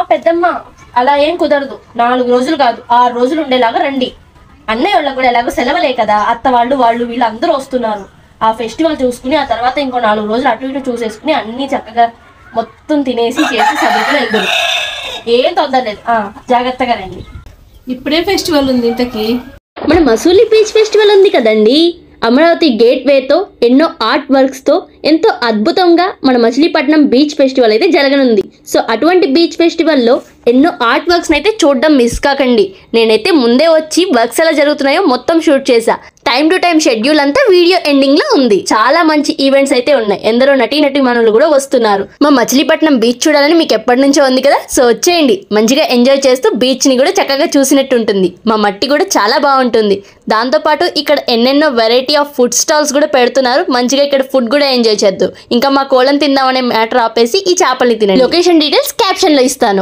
పెద్దమ్మ అలా ఏం కుదరదు. 4 రోజులు కాదు 6 రోజులు ఉండేలాగా రండి. అన్నయ్య వాళ్ళకి కూడా ఎలాగో సెలవులే కదా, అత్త వాళ్ళు వీళ్ళు అందరూ వస్తున్నారు. ఆ ఫెస్టివల్ చూసుకుని ఆ తర్వాత ఇంకో 4 రోజులు అటు ఇటు చూసేసుకుని అన్ని చక్కగా మొత్తం తినేసి చేసి సదుకుని వెళ్తారు. ఏం తొందర లేదు. జాగ్రత్తగా రండి. ఇప్పుడే ఫెస్టివల్ ఉంది ఇంతకీ? మన మసూలి బీచ్ ఫెస్టివల్ ఉంది కదండి. అమరావతి గేట్ వేతో ఎన్నో ఆర్ట్ వర్క్స్తో ఎంతో అద్భుతంగా మన మచిలీపట్నం బీచ్ ఫెస్టివల్ అయితే జరగనుంది. సో అటువంటి బీచ్ ఫెస్టివల్లో ఎన్నో ఆర్ట్ వర్క్స్ అయితే చూడడం మిస్ కాకండి. నేనైతే ముందే వచ్చి వర్క్స్ ఎలా జరుగుతున్నాయో మొత్తం షూట్ చేశా. టైం టు టైం షెడ్యూల్ అంతా వీడియో ఎండింగ్ లో ఉంది. చాలా మంచి ఈవెంట్స్ అయితే ఉన్నాయి. ఎందరో నటీమణులు కూడా వస్తున్నారు. మా మచిలీపట్నం బీచ్ చూడాలని మీకు ఎప్పటి నుంచో ఉంది కదా, సో వచ్చేయండి. మంచిగా ఎంజాయ్ చేస్తూ బీచ్ ని కూడా చక్కగా చూసినట్టు ఉంటుంది. మా మట్టి కూడా చాలా బాగుంటుంది. దాంతోపాటు ఇక్కడ ఎన్నెన్నో వెరైటీ ఆఫ్ ఫుడ్ స్టాల్స్ కూడా పెడుతున్నారు. మంచిగా ఇక్కడ ఫుడ్ కూడా ఎంజాయ్ చేద్దాం. ఇంకా మా కోళ్ళని తిందామనే మ్యాటర్ ఆపేసి ఈ చేపల్ని తినండి. లొకేషన్ డీటెయిల్స్ క్యాప్షన్ లో ఇస్తాను.